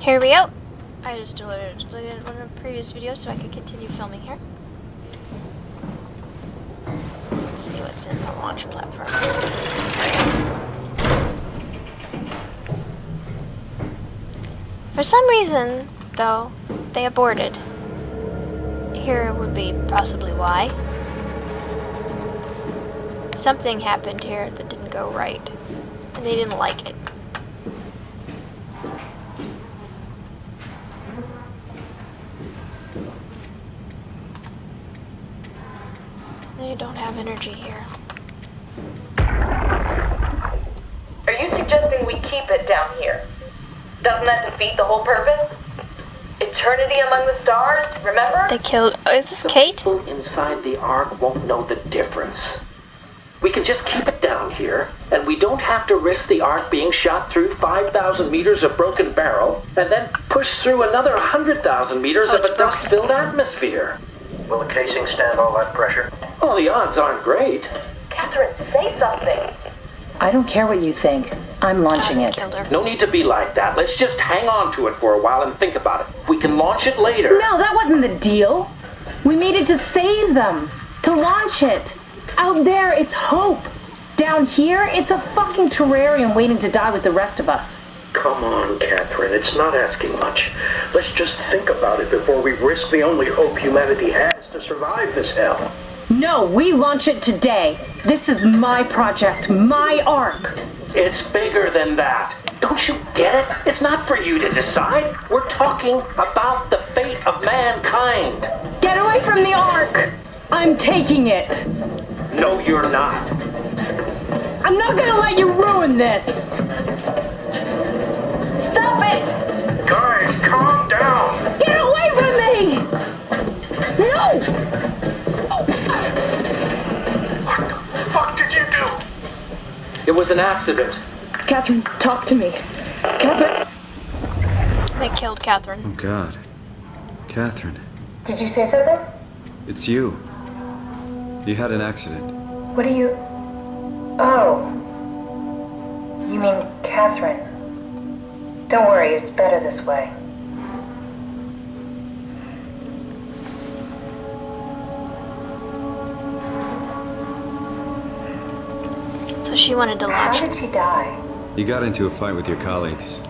Here we go. I just deleted one of the previous videos so I could continue filming here. Let's see what's in the launch platform. For some reason, though, they aborted. Here would be possibly why. Something happened here that didn't go right, and they didn't like it. They don't have energy here. Are you suggesting we keep it down here? Doesn't that defeat the whole purpose? Eternity among the stars, remember? They killed... Oh, is this Cate? People inside the Ark won't know the difference. We can just keep it down here, and we don't have to risk the Ark being shot through 5,000 meters of broken barrel, and then push through another 100,000 meters of a dust-filled atmosphere. Will the casing stand all that pressure? Well, the odds aren't great. Catherine, say something. I don't care what you think. I'm launching it. Killed her. No need to be like that. Let's just hang on to it for a while and think about it. We can launch it later. No, that wasn't the deal. We made it to save them. To launch it. Out there, it's hope. Down here, it's a fucking terrarium waiting to die with the rest of us. Come on, Catherine. It's not asking much. Let's just think about it before we risk the only hope humanity has to survive this hell. No, we launch it today. This is my project, my Ark. It's bigger than that. Don't you get it? It's not for you to decide. We're talking about the fate of mankind. Get away from the Ark. I'm taking it. No, you're not. I'm not gonna let you ruin this. Stop it! Guys, calm down! Get away from me! No! What the fuck did you do? It was an accident. Catherine, talk to me. Catherine. They killed Catherine. Oh God. Catherine, Did you say something? it's you. You had an accident. What do you... Oh. You mean Catherine. Don't worry, it's better this way. So she wanted to How launch. did she die? You got into a fight with your colleagues.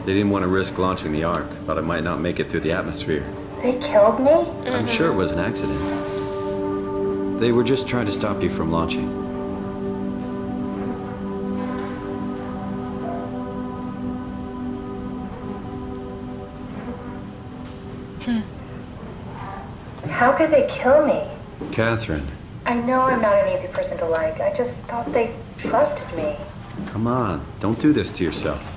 They didn't want to risk launching the Ark. Thought it might not make it through the atmosphere. They killed me? I'm sure it was an accident. They were just trying to stop you from launching. How could they kill me? Catherine, I know I'm not an easy person to like. I just thought they trusted me. come on. Don't do this to yourself.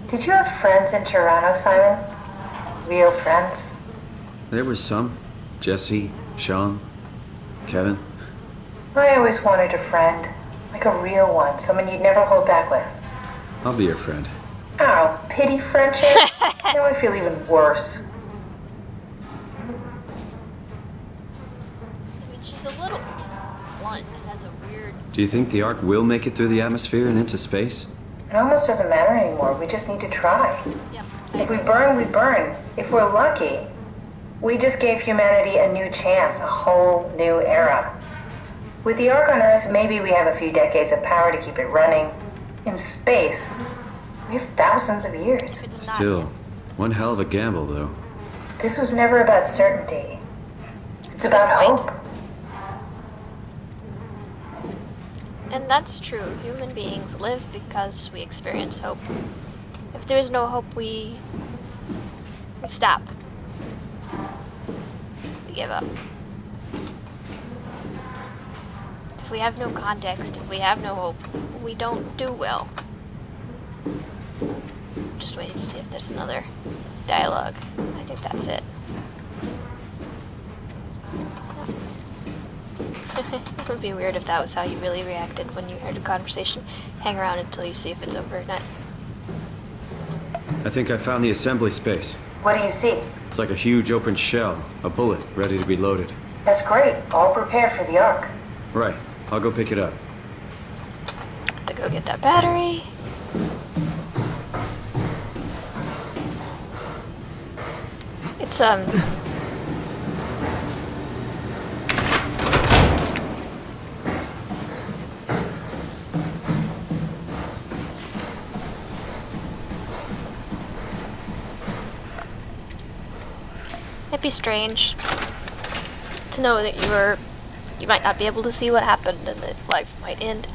Did you have friends in Toronto, Simon? Real friends? There was some. Jesse, Sean, Kevin. I always wanted a friend. Like a real one. Someone you'd never hold back with. I'll be your friend. Oh, pity friendship? Now I feel even worse. I mean, she's a little blunt and has a weird... Do you think the Ark will make it through the atmosphere and into space? It almost doesn't matter anymore. We just need to try. Yep. If we burn, we burn. If we're lucky, we just gave humanity a new chance, a whole new era. With the Ark on Earth, maybe we have a few decades of power to keep it running. In space, we have thousands of years. It does not. Still, one hell of a gamble, though. This was never about certainty. It's about hope. And that's true. Human beings live because we experience hope. If there is no hope, we stop. We give up. If we have no context, if we have no hope, we don't do well. Just waiting to see if there's another dialogue. I think that's it. It would be weird if that was how you really reacted when you heard a conversation. Hang around until you see if it's over or not. I think I found the assembly space. What do you see? It's like a huge open shell, a bullet ready to be loaded. That's great. All prepared for the Ark. Right, I'll go pick it up. Have to go get that battery. It's it'd be strange to know that you might not be able to see what happened and that life might end.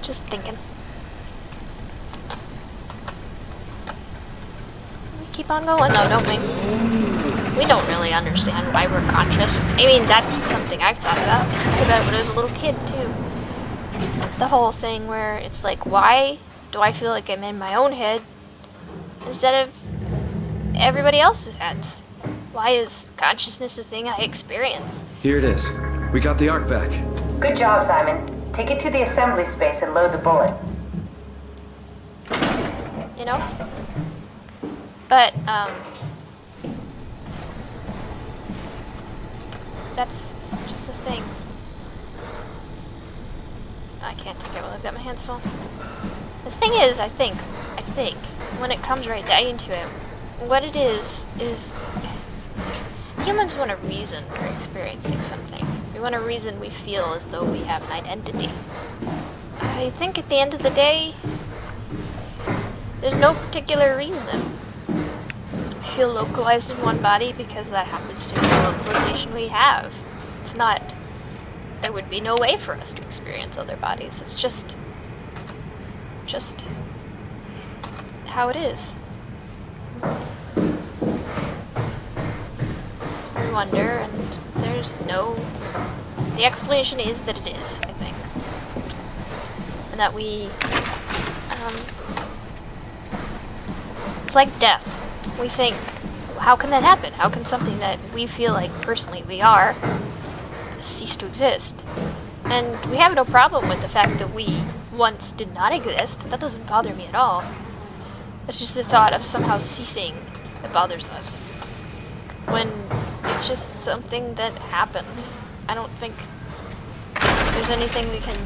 Just thinking. We keep on going though, don't we? We don't really understand why we're conscious. I mean, that's something I've thought about. I thought about it when I was a little kid too. The whole thing where it's like, why do I feel like I'm in my own head instead of everybody else's heads? Why is consciousness a thing I experience? Here it is. We got the Ark back. Good job, Simon. Take it to the assembly space and load the bullet. You know? But, that's just the thing. I can't take it while I've got my hands full. The thing is, I think, when it comes right down to it, what it is humans want a reason for experiencing something. We want a reason we feel as though we have an identity. I think at the end of the day, there's no particular reason. We feel localized in one body because that happens to be the localization we have. It's not, there would be no way for us to experience other bodies. It's just how it is. We wonder, and there's no... The explanation is that it is, I think. And that we... it's like death. We think, how can that happen? How can something that we feel like personally we are cease to exist? And we have no problem with the fact that we once did not exist. That doesn't bother me at all. It's just the thought of somehow ceasing that bothers us. When it's just something that happens. I don't think there's anything we can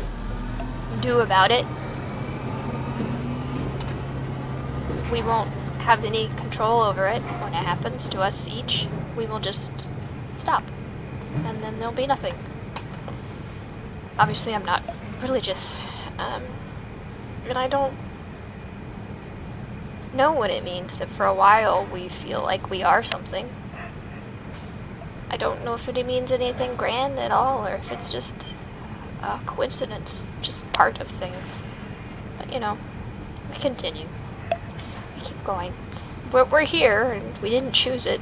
do about it. We won't have any control over it when it happens to us each. We will just stop. And then there'll be nothing. Obviously, I'm not religious. And I don't know what it means that for a while we feel like we are something. I don't know if it means anything grand at all, or if it's just a coincidence, just part of things. But, you know, we continue. We keep going. We're here, and we didn't choose it.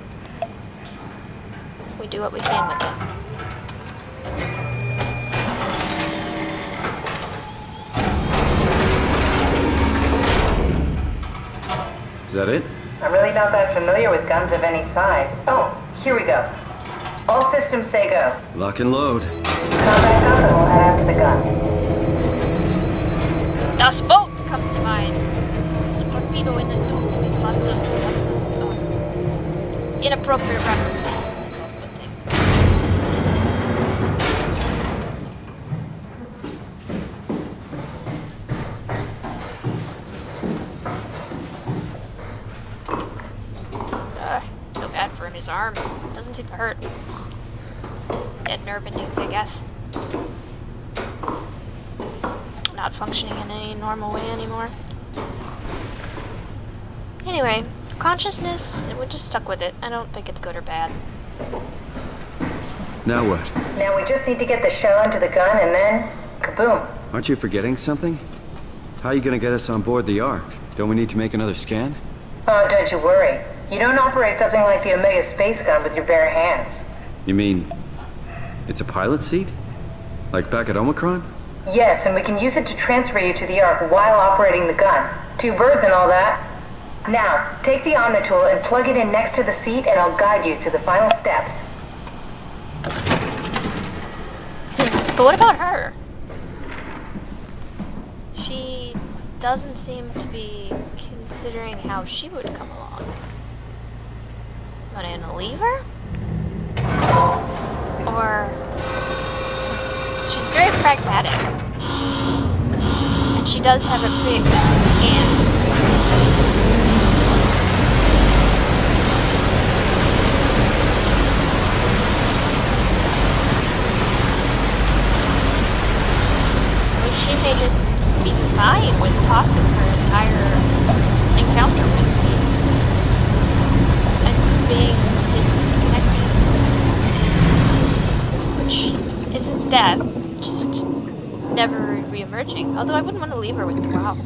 We do what we can with it. Is that it? I'm really not that familiar with guns of any size. Oh, here we go. All systems say go. Lock and load. Come back up and we'll head out to the gun. Das Boot comes to mind. The torpedo in the tube with lots of inappropriate references. That's also a thing. Feel bad for him. His arm doesn't seem to hurt. Dead nerve ending, I guess. Not functioning in any normal way anymore. Anyway, consciousness, we're just stuck with it. I don't think it's good or bad. Now what? Now we just need to get the shell into the gun and then, kaboom. Aren't you forgetting something? How are you gonna get us on board the Ark? Don't we need to make another scan? Oh, don't you worry. You don't operate something like the Omega space gun with your bare hands. You mean, it's a pilot seat? Like back at Omicron? Yes, and we can use it to transfer you to the Ark while operating the gun. 2 birds and all that. Now, take the Omnitool and plug it in next to the seat and I'll guide you through the final steps. But what about her? She doesn't seem to be considering how she would come along. Am I gonna leave her? Or... she's very pragmatic. And she does have a pretty good scan. She may just be fine with tossing her entire encounter with me and being disconnected, which isn't death, just never re-emerging. Although I wouldn't want to leave her with the wow.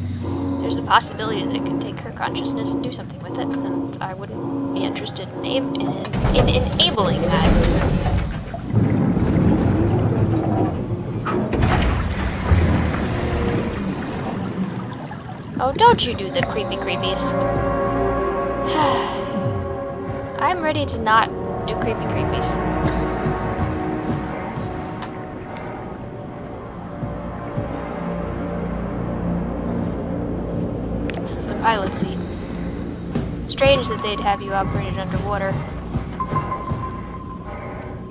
There's the possibility that it could take her consciousness and do something with it, and I wouldn't be interested in enabling that. Oh, don't you do the creepy creepies. I'm ready to not do creepy creepies. This is the pilot seat. Strange that they'd have you operated underwater.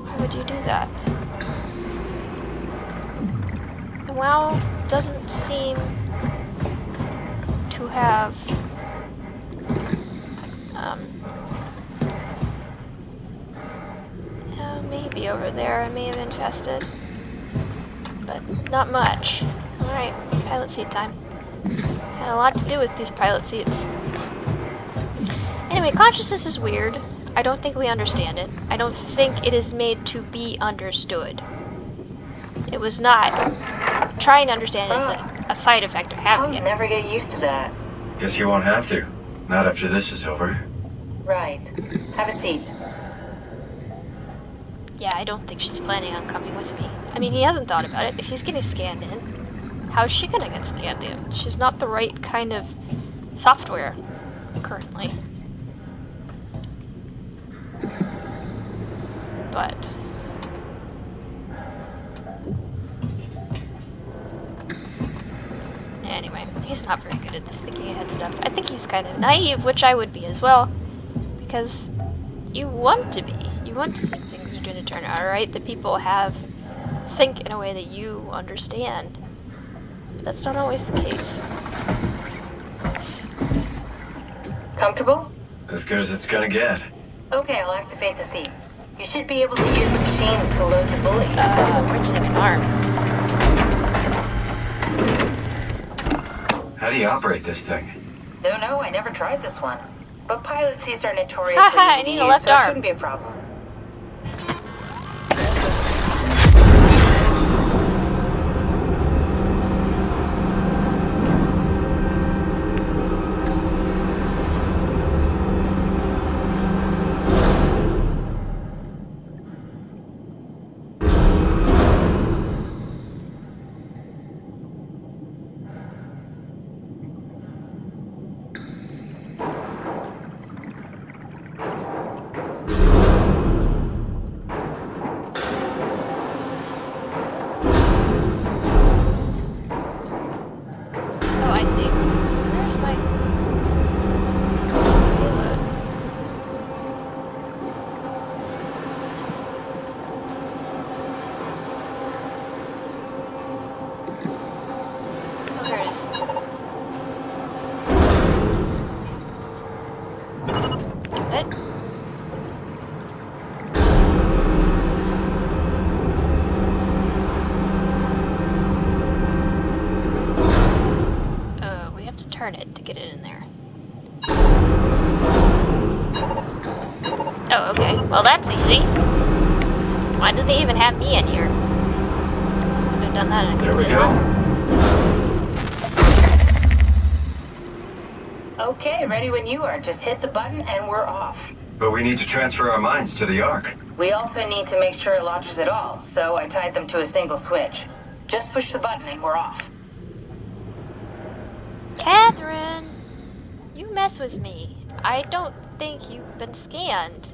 Why would you do that? The WoW doesn't seem to have maybe over there I may have infested, but not much. Alright, pilot seat time. Had a lot to do with these pilot seats. Anyway, consciousness is weird. I don't think we understand it. I don't think it is made to be understood. It was not. Trying to understand it is a side effect of having I'll it. never get used to that. Guess you won't have to. Not after this is over. Right. Have a seat. Yeah, I don't think she's planning on coming with me. I mean, he hasn't thought about it. If he's getting scanned in, how's she gonna get scanned in? She's not the right kind of software currently. But anyway, he's not very good at this thinking ahead stuff. I think he's kind of naive, which I would be as well, because you want to be. You want to think things are going to turn out alright, that people think in a way that you understand. But that's not always the case. Comfortable? As good as it's gonna get. Okay, I'll activate the seat. You should be able to use the machines to load the bully. Where's an arm? How do you operate this thing? Don't know, I never tried this one. But pilot seats are notoriously Haha, I easy to need a use, left so it arm. shouldn't be a problem. Oh, I see. Where's my payload? Oh, there it is. Got it. We have to turn it to get it in there. Oh, okay. Well, that's easy. Why did they even have me in here? Could have done that in a There we complete go. Okay, ready when you are. Just hit the button and we're off. But we need to transfer our minds to the Ark. We also need to make sure it launches at all, so I tied them to a single switch. Just push the button and we're off. Catherine! You mess with me. I don't think you've been scanned.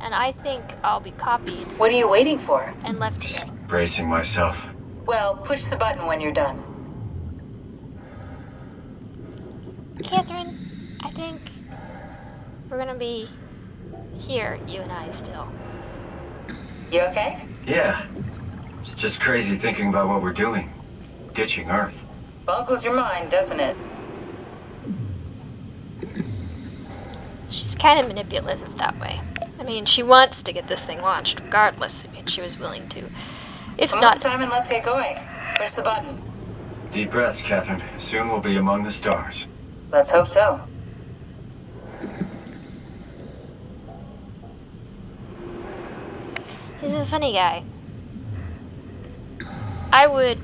And I think I'll be copied What are you waiting for? and left here. bracing myself. Well, push the button when you're done. Catherine, I think we're gonna be here, you and I still. You okay? Yeah. It's just crazy thinking about what we're doing. Ditching Earth. Boggles your mind, doesn't it? She's kind of manipulative that way. I mean, she wants to get this thing launched regardless. I mean, she was willing to. If Come not... on, Simon, let's get going. Push the button. Deep breaths, Catherine. Soon we'll be among the stars. Let's hope so. He's a funny guy. I would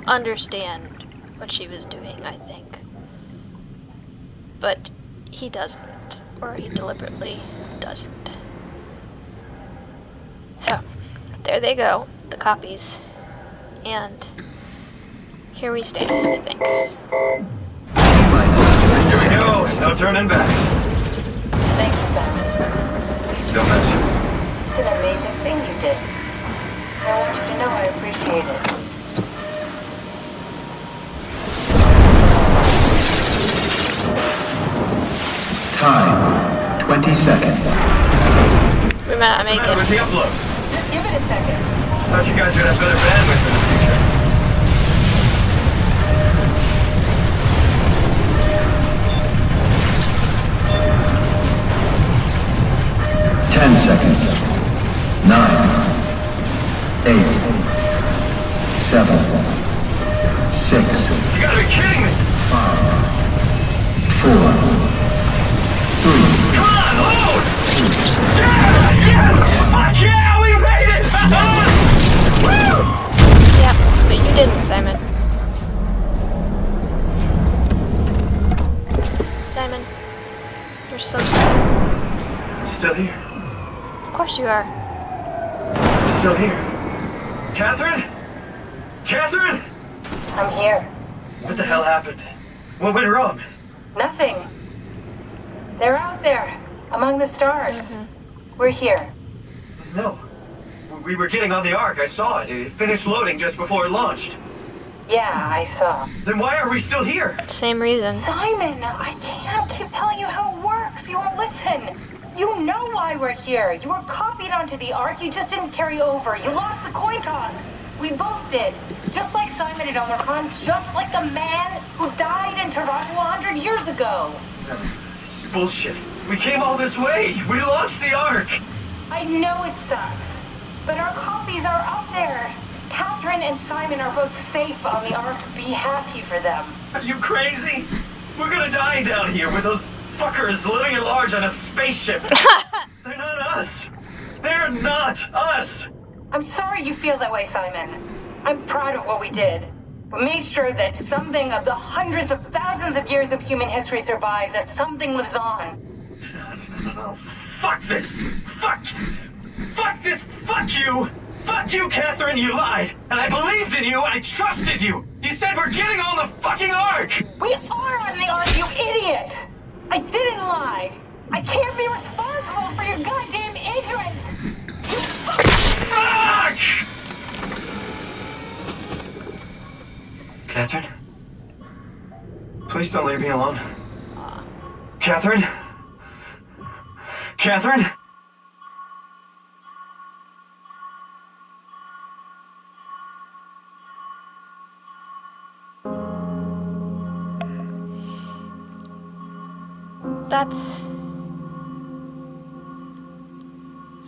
understand what she was doing, I think. But he doesn't. Or he deliberately doesn't. So, there they go, the copies. And here we stand, I think. Here we go. No turning back. Thank you, Simon. Don't mention. It's an amazing thing you did. I want you to know I appreciate it. Time, 20 seconds. We might not make What's the matter with it. the upload? Just give it a second. Thought you guys would have better bandwidth in the future. Ten seconds. 9, 8, 7, 6, You gotta be kidding me! 4, 3, Come on, load! Yes! Yes! Fuck yeah! We made it! Woo! Yep, but you didn't, Simon. Simon, you're so sweet. I'm still here. Of course you are. I'm still here. Catherine? Catherine? I'm here. What the hell happened? What went wrong? Nothing. They're out there, among the stars. We're here. No. We were getting on the Ark. I saw it. It finished loading just before it launched. Yeah, I saw. Then why are we still here? Same reason. Simon, I can't keep telling you how it works. You won't listen. You know why we're here. You were copied onto the Ark. You just didn't carry over. You lost the coin toss. We both did. Just like Simon and Omicron, just like the man who died in Toronto 100 years ago. This is bullshit. We came all this way. We launched the Ark. I know it sucks, but our copies are out there. Catherine and Simon are both safe on the Ark. Be happy for them. Are you crazy? We're gonna die down here with those fuckers living at large on a spaceship. They're not us. They're not us. I'm sorry you feel that way, Simon. I'm proud of what we did. We made sure that something of the hundreds of thousands of years of human history survived, that something lives on. Oh, fuck this. Fuck this. Fuck you. Fuck you, Catherine. You lied. And I believed in you. I trusted you. You said we're getting on the fucking Ark. We are on the Ark, you idiot! I didn't lie. I can't be responsible for your goddamn ignorance. Fuck! Catherine? Please don't leave me alone. Catherine? Catherine? That's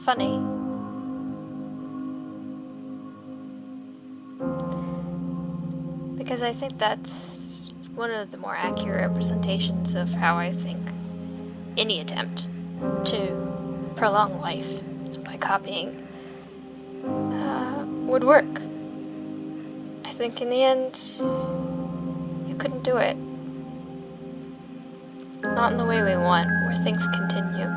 funny. Because I think that's one of the more accurate representations of how I think any attempt to prolong life by copying would work. I think in the end, you couldn't do it. Not in the way we want, where things continue.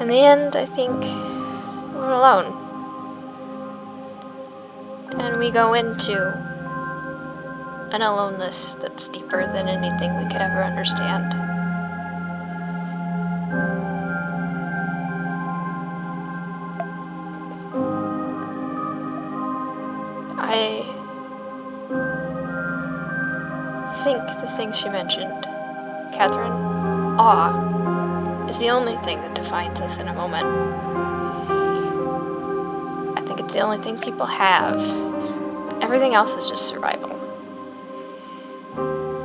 In the end, I think we're alone. And we go into an aloneness that's deeper than anything we could ever understand. things she mentioned, Catherine, awe is the only thing that defines us in a moment. I think it's the only thing people have. Everything else is just survival.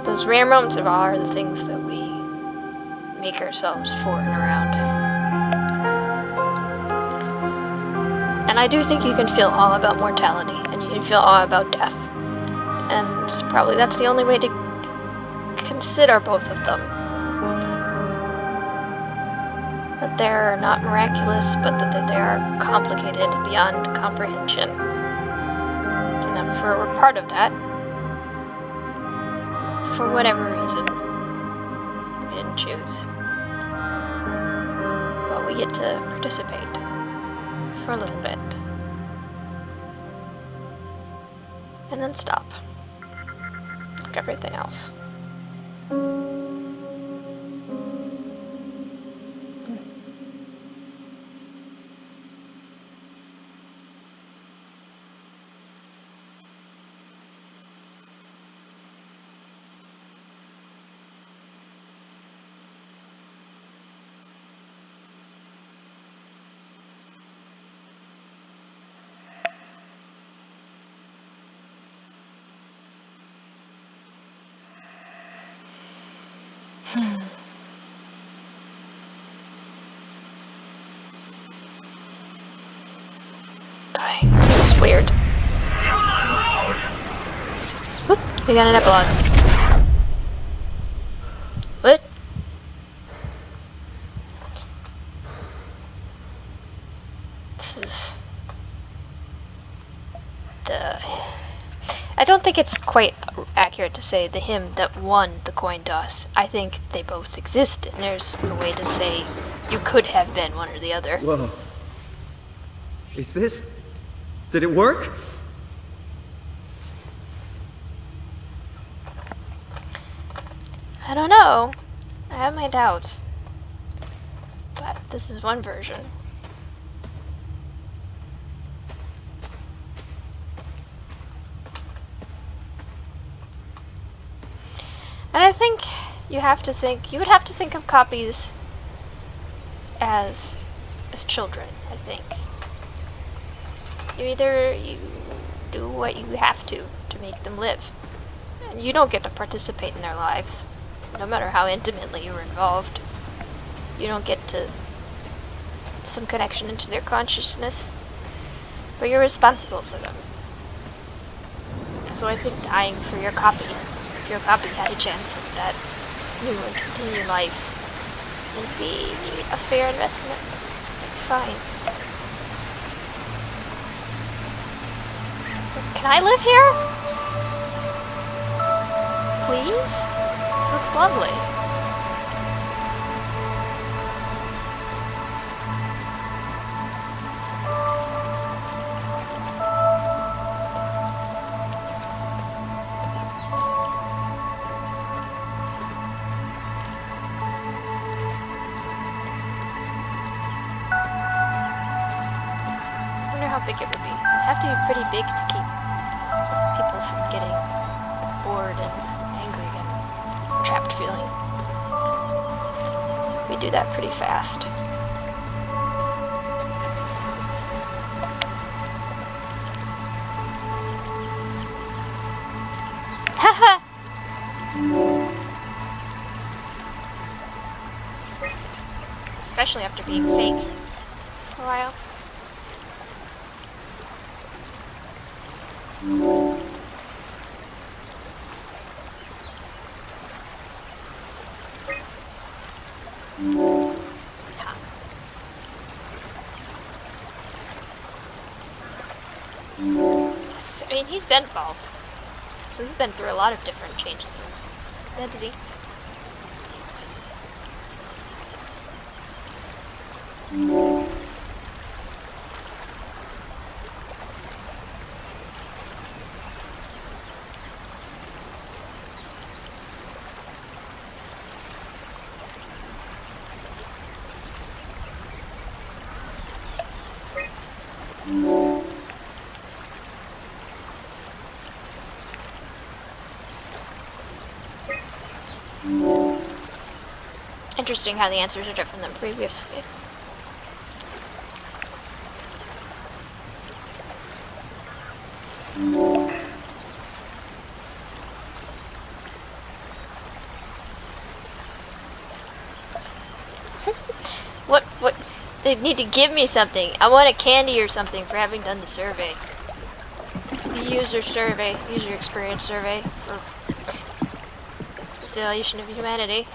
Those rare moments of awe are the things that we make ourselves for and around. And I do think you can feel awe about mortality, and you can feel awe about death. And probably that's the only way to consider both of them. That they're not miraculous, but that they are complicated beyond comprehension. And that we're part of that, for whatever reason, we didn't choose. But we get to participate for a little bit. And then stop. Like everything else. This is weird. Whoop, we got an epilogue. What? This is the... I don't think it's quite accurate to say the him that won the coin toss. I think they both exist, and there's no way to say you could have been one or the other. Whoa. Is this... Did it work? I don't know. I have my doubts. But this is one version. And I think you would have to think of copies as children, I think. You do what you have to make them live. And you don't get to participate in their lives, no matter how intimately you're involved. You don't get to some connection into their consciousness, but you're responsible for them. So I think dying for your copy, if your copy had a chance at that new and continued life, would be a fair investment. Fine. Can I live here? Please? This looks lovely. I wonder how big it would be. It'd have to be pretty big to keep people from getting bored and angry and trapped feeling. We do that pretty fast. Haha! Especially after being fake for a while. I mean, he's been false. So he's been through a lot of different changes in identity. Interesting how the answers are different than previously. What? They need to give me something. I want a candy or something for having done the survey. The user survey, user experience survey for the simulation of humanity.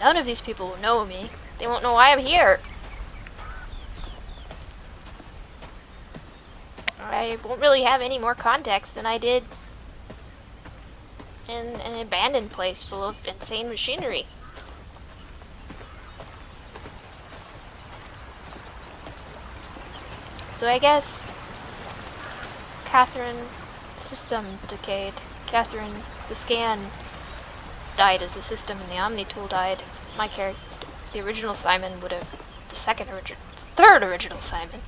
None of these people will know me. They won't know why I'm here. I won't really have any more context than I did in an abandoned place full of insane machinery. So I guess Catherine system decayed. Catherine the scan died as the system and the Omni tool died. My character, the original Simon, would have third original Simon,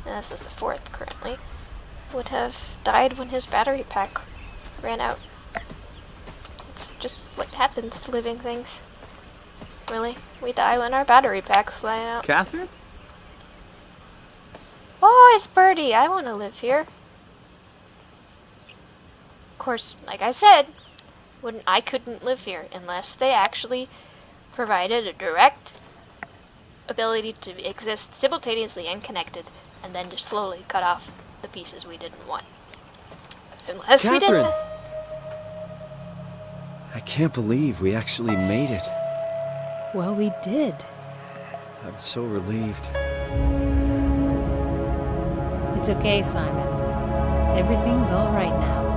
this is the fourth currently, would have died when his battery pack ran out. It's just what happens to living things. Really, we die when our battery packs ran out. Catherine? Oh, it's Birdie. I want to live here. Of course, like I said, I couldn't live here unless they actually provided a direct ability to exist simultaneously and connected, and then just slowly cut off the pieces we didn't want. Unless Catherine! we did. I can't believe we actually made it. Well, we did. I'm so relieved. It's okay, Simon. Everything's all right now.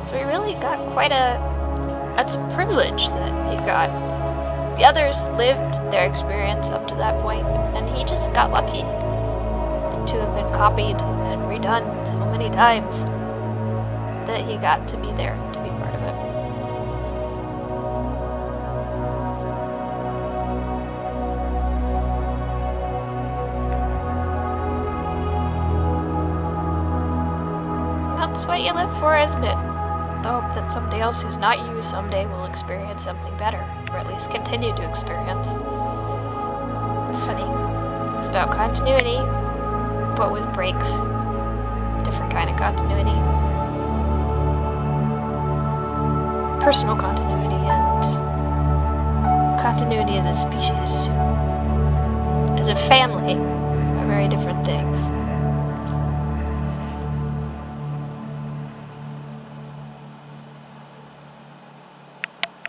So we really got quite that's a privilege that he got. The others lived their experience up to that point, and he just got lucky to have been copied and redone so many times that he got to be there, to be part of it. That's what you live for, isn't it? The hope that somebody else who's not you someday will experience something better, or at least continue to experience. It's funny. It's about continuity, but with breaks. Different kind of continuity. Personal continuity and continuity as a species, as a family, are very different things.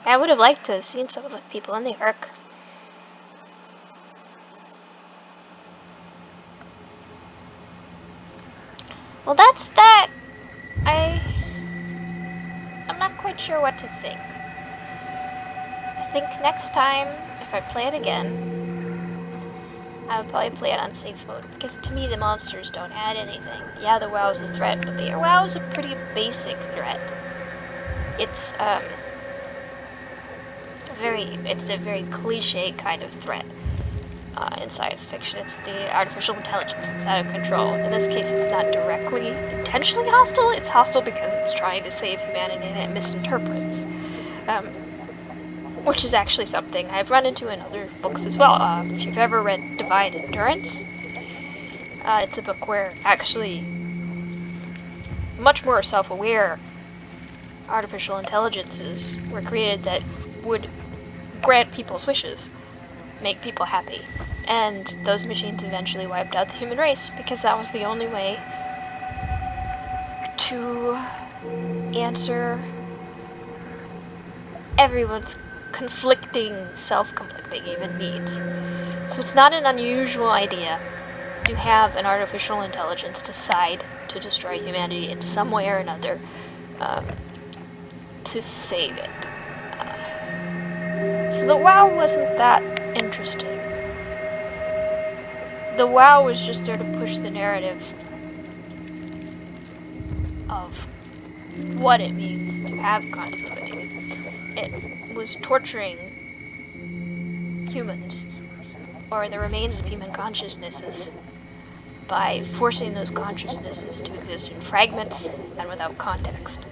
I would have liked to have seen some of the people in the Ark. Well, that's that. I'm not quite sure what to think. I think next time, if I play it again, I would probably play it on safe mode, because to me the monsters don't add anything. Yeah, the WoW is a threat, but the WoW is a pretty basic threat. It's a very cliche kind of threat in science fiction. It's the artificial intelligence that's out of control. In this case, it's not directly intentionally hostile. It's hostile because it's trying to save humanity and it misinterprets. Which is actually something I've run into in other books as well. If you've ever read Divine Endurance, it's a book where actually much more self-aware artificial intelligences were created that would grant people's wishes, make people happy. And those machines eventually wiped out the human race because that was the only way to answer everyone's self-conflicting even needs. So it's not an unusual idea to have an artificial intelligence decide to destroy humanity in some way or another. to save it. So the WoW wasn't that interesting. The WoW was just there to push the narrative of what it means to have continuity. It was torturing humans, or the remains of human consciousnesses, by forcing those consciousnesses to exist in fragments and without context.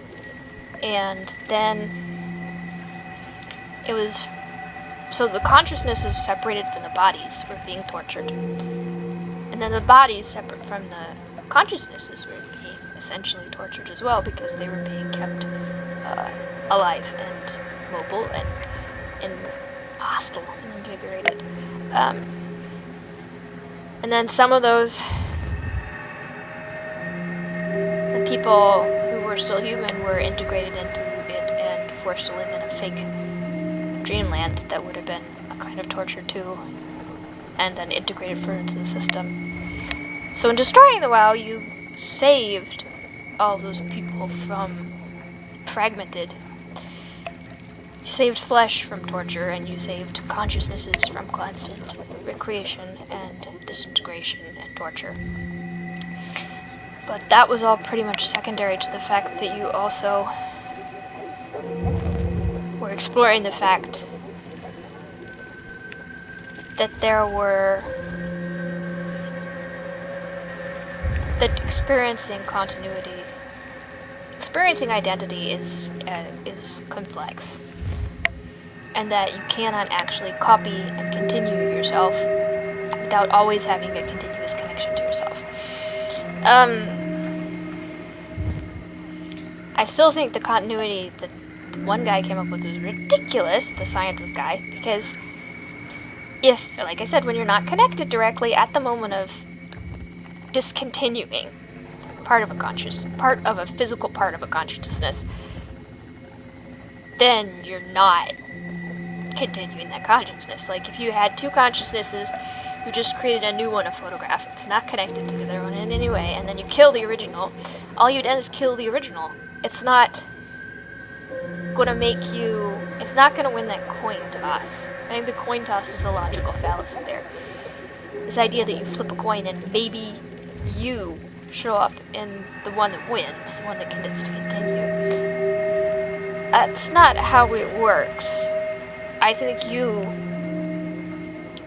And then it was so the consciousnesses separated from the bodies were being tortured, and then the bodies separate from the consciousnesses were being essentially tortured as well, because they were being kept alive and mobile and hostile and invigorated. And then some of those, the people who were still human, were integrated into it and forced to live in a fake dreamland that would have been a kind of torture too, and then integrated further into the system. So in destroying the WoW, you saved all those people from fragmented. You saved flesh from torture, and you saved consciousnesses from constant recreation and disintegration and torture. But that was all pretty much secondary to the fact that you also were exploring the fact that experiencing continuity, experiencing identity is complex, and that you cannot actually copy and continue yourself without always having a continuous connection to yourself. I still think the continuity that one guy came up with is ridiculous, the scientist guy, because if, like I said, when you're not connected directly at the moment of discontinuing part of a physical part of a consciousness, then you're not continuing that consciousness. Like if you had two consciousnesses, you just created a new one, a photograph. It's not connected to the other one in any way, and then you kill the original. All you done is kill the original. It's not gonna make you. It's not gonna win that coin toss. I think the coin toss is a logical fallacy there. This idea that you flip a coin and maybe you show up in the one that wins, the one that gets to continue. That's not how it works. I think you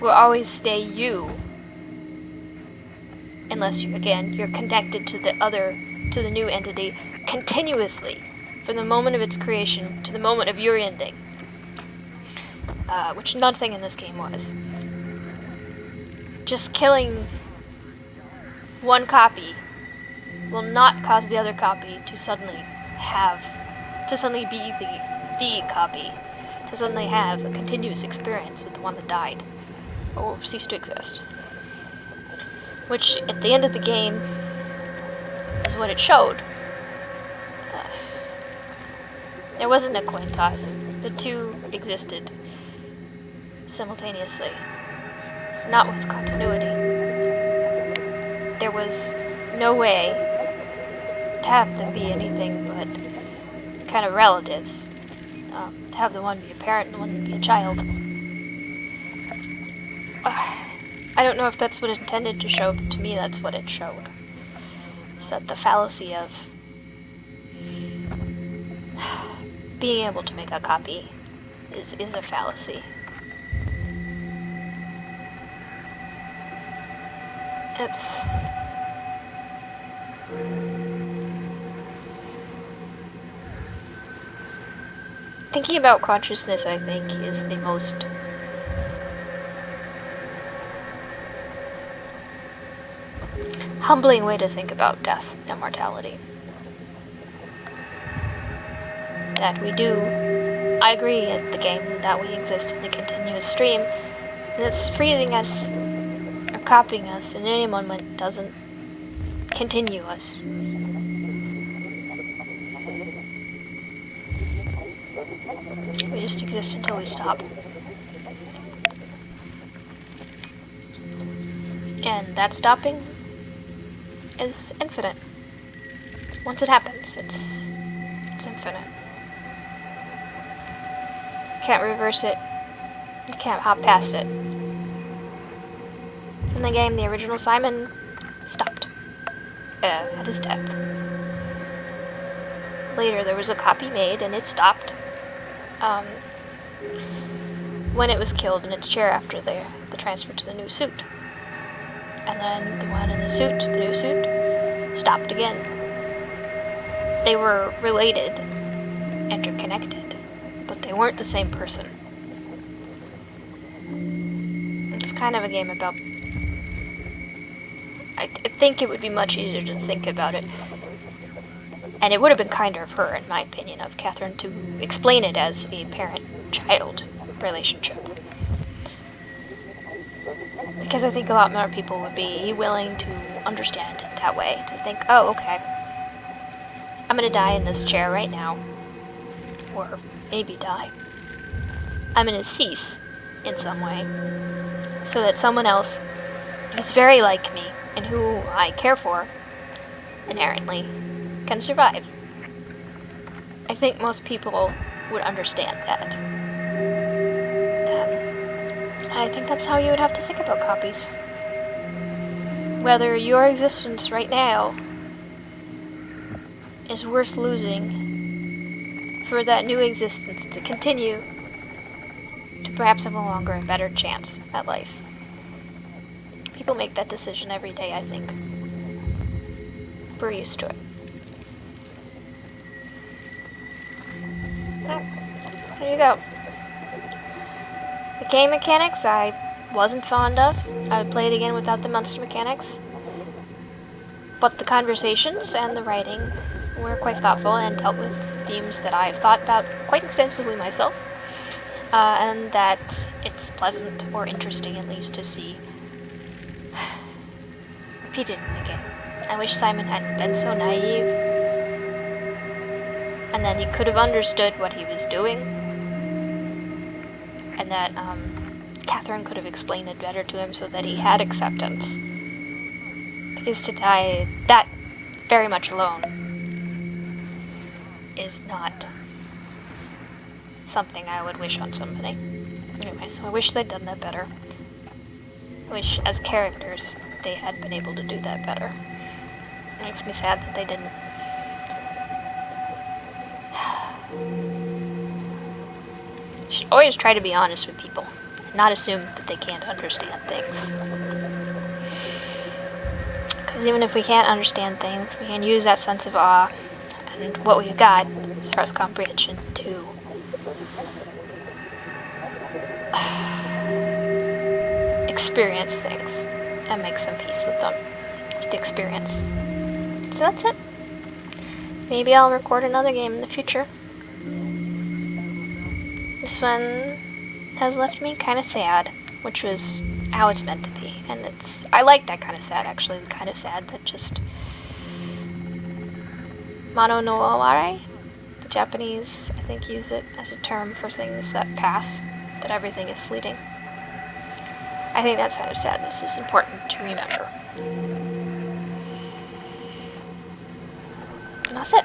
will always stay you, unless you're connected to the new entity continuously, from the moment of its creation to the moment of your ending, which nothing in this game was. Just killing one copy will not cause the other copy to suddenly be the copy, to suddenly have a continuous experience with the one that died or ceased to exist. Which, at the end of the game, is what it showed. There wasn't a coin toss. The two existed simultaneously, not with continuity. There was no way to have them be anything but kind of relatives. To have the one be a parent and the one be a child. I don't know if that's what it intended to show, but to me that's what it showed. It's that the fallacy of being able to make a copy is a fallacy. It's thinking about consciousness, I think, is the most humbling way to think about death and mortality. That we do, I agree at the game that we exist in a continuous stream that's freezing us or copying us in any moment doesn't continue us. We just exist until we stop. And that stopping is infinite. Once it happens, it's infinite. can't reverse it. You can't hop past it. In the game, the original Simon stopped at his death. Later, there was a copy made, and it stopped when it was killed in its chair after the transfer to the new suit. And then the one in the new suit, stopped again. They were related, interconnected, but they weren't the same person. It's kind of a game about... I think it would be much easier to think about it. And it would have been kinder of her, in my opinion, of Catherine, to explain it as a parent-child relationship. Because I think a lot more people would be willing to understand it that way. To think, oh, okay, I'm gonna die in this chair right now. Or maybe die. I'm gonna cease in some way. So that someone else who's very like me, and who I care for, inherently, can survive. I think most people would understand that. I think that's how you would have to think about copies. Whether your existence right now is worth losing for that new existence to continue to perhaps have a longer and better chance at life. People make that decision every day, I think. We're used to it. There you go. The game mechanics I wasn't fond of. I would play it again without the monster mechanics. But the conversations and the writing were quite thoughtful and dealt with themes that I've thought about quite extensively myself. And that it's pleasant or interesting at least to see repeated in the game. I wish Simon hadn't been so naive. And that he could have understood what he was doing. And that Catherine could have explained it better to him so that he had acceptance. Because to die that very much alone is not something I would wish on somebody. Anyway, so I wish they'd done that better. I wish, as characters, they had been able to do that better. It makes me sad that they didn't. You should always try to be honest with people, and not assume that they can't understand things. Because even if we can't understand things, we can use that sense of awe and what we've got as far as comprehension to experience things and make some peace with them, with the experience. So that's it. Maybe I'll record another game in the future. This one has left me kind of sad, which was how it's meant to be. And I like that kind of sad, actually, the kind of sad that just mono no aware. The Japanese, I think, use it as a term for things that pass, that everything is fleeting. I think that kind of sadness is important to remember. And that's it.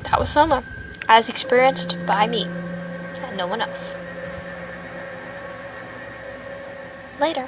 That was SOMA, as experienced by me, and no one else. Later.